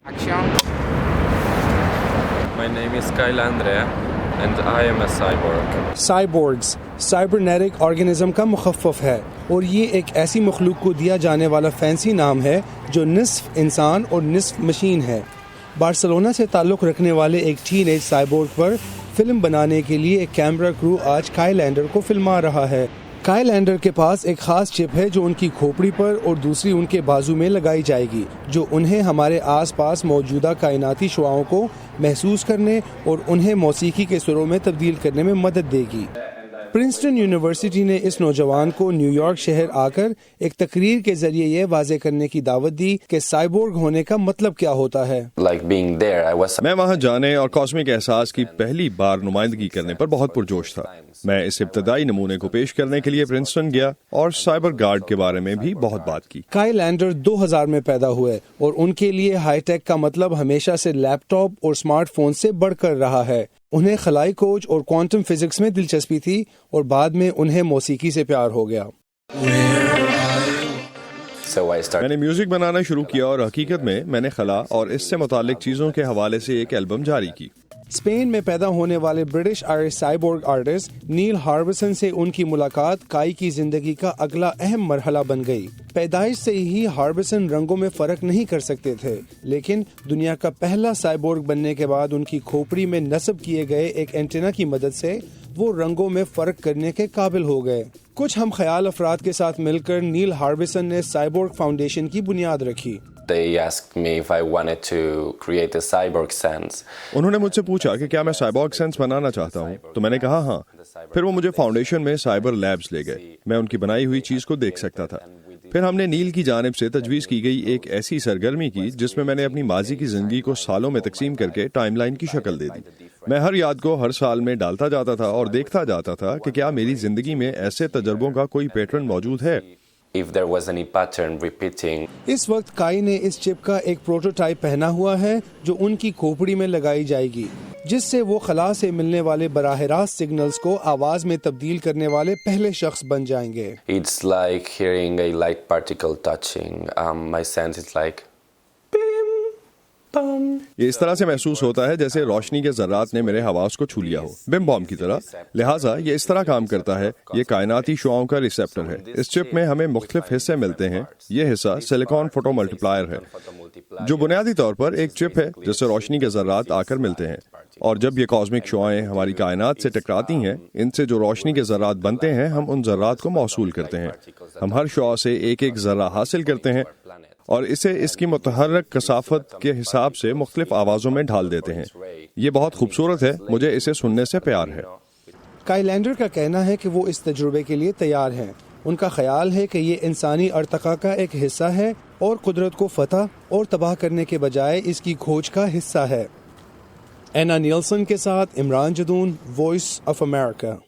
Action. My name is Kyle Andrea and I am a cyborg. Cyborgs cybernetic organism का मुखफ़्फ़ है और ये एक ऐसी मखलूक को दिया जाने वाला फैंसी नाम है जो निस्फ इंसान और निस्फ मशीन है। बार्सिलोना से ताल्लुक़ रखने वाले एक टीनेज साइबोर्ग पर फिल्म बनाने के लिए एक कैमरा क्रू आज काइल एंडर को फिल्मा रहा है। काइल एंडर के पास एक खास चिप है जो उनकी खोपड़ी पर और दूसरी उनके बाजू में लगाई जाएगी, जो उन्हें हमारे आसपास मौजूदा कायनाती शुआओं को महसूस करने और उन्हें मौसीकी के सुरों में तब्दील करने में मदद देगी। प्रिंसटन यूनिवर्सिटी ने इस नौजवान को न्यूयॉर्क शहर आकर एक तकरीर के जरिए ये वाजे करने की दावत दी कि साइबोर्ग होने का मतलब क्या होता है। मैं वहाँ जाने और कॉस्मिक एहसास की पहली बार नुमाइंदगी करने पर बहुत पुरजोश था। मैं इस इब्तदाई नमूने को पेश करने के लिए प्रिंसटन गया और साइबर गार्ड के बारे में भी बहुत बात की। काइल एंडर 2000 में पैदा हुए और उनके लिए हाईटेक का मतलब हमेशा से लैपटॉप और स्मार्टफोन से बढ़कर रहा है। उन्हें खलाई खोज और क्वांटम फिजिक्स में दिलचस्पी थी और बाद में उन्हें मौसीकी से प्यार हो गया। मैंने म्यूजिक बनाना शुरू किया और हकीकत में मैंने खला और इससे मुतालिक चीज़ों के हवाले से एक एल्बम जारी की। स्पेन में पैदा होने वाले ब्रिटिश आयरिश साइबोर्ग आर्टिस्ट नील हार्बिसन से उनकी मुलाकात काई की जिंदगी का अगला अहम मरहला बन गई। पैदाइश से ही हार्बिसन रंगों में फर्क नहीं कर सकते थे, लेकिन दुनिया का पहला साइबोर्ग बनने के बाद उनकी खोपड़ी में नस्ब किए गए एक एंटेना की मदद से वो रंगों में फर्क करने के काबिल हो गए। कुछ हम ख्याल अफराद के साथ मिलकर नील हार्बिसन ने साइबोर्ग फाउंडेशन की बुनियाद रखी। They asked me if I wanted to create a cyborg sense. उन्होंने मुझसे पूछा कि क्या मैं साइबोर्ग सेंस बनाना चाहता हूँ, तो मैंने कहा हाँ। फिर वो मुझे फाउंडेशन में साइबर लैब्स ले गए। मैं उनकी बनाई हुई चीज को देख सकता था। फिर हमने नील की जानिब से तजवीज़ की गई एक ऐसी सरगर्मी की जिसमें मैंने अपनी माजी की जिंदगी को सालों में तकसीम करके टाइमलाइन की शक्ल दे दी। मैं हर याद को हर साल में डालता जाता था और देखता जाता था कि क्या मेरी जिंदगी में ऐसे तजर्बों का कोई पैटर्न मौजूद है। If there was any pattern repeating. इस वक्त काई ने इस चिप का एक प्रोटोटाइप पहना हुआ है जो उनकी खोपड़ी में लगाई जाएगी, जिससे वो खला से मिलने वाले बराह रास्त सिग्नल्स को आवाज में तब्दील करने वाले पहले शख्स बन जाएंगे। It's like hearing a light particle touching. My sense is like ये इस तरह से महसूस होता है जैसे रोशनी के ज़र्रात ने मेरे हवास को छू लिया हो, बिम बॉम्ब की तरह। लिहाजा ये इस तरह काम करता है। ये कायनाती शुआओं का रिसेप्टर है। इस चिप में हमें मुख्तलिफ हिस्से मिलते हैं। ये हिस्सा सिलिकॉन फोटो मल्टीप्लायर है, जो बुनियादी तौर पर एक चिप है जिससे रोशनी के ज़र्रात आकर मिलते हैं। और जब ये कॉस्मिक शुआएं हमारी कायनात से टकराती हैं, इनसे जो रोशनी के ज़र्रात बनते हैं, हम उन ज़र्रात को मौसूल करते हैं। हम हर शुआ से एक एक ज़र्रा हासिल करते हैं और इसे इसकी मुतहर्रक कसाफत के हिसाब से मुख्तलिफ आवाज़ों में ढाल देते हैं। ये बहुत खूबसूरत है, मुझे इसे सुनने से प्यार है। काइल एंडर का कहना है कि वो इस तजुर्बे के लिए तैयार हैं। उनका ख्याल है कि ये इंसानी अर्तका का एक हिस्सा है और कुदरत को फतह और तबाह करने के बजाय इसकी खोज का हिस्सा है। एना नीलसन के साथ Imran Jadoon, voice of America.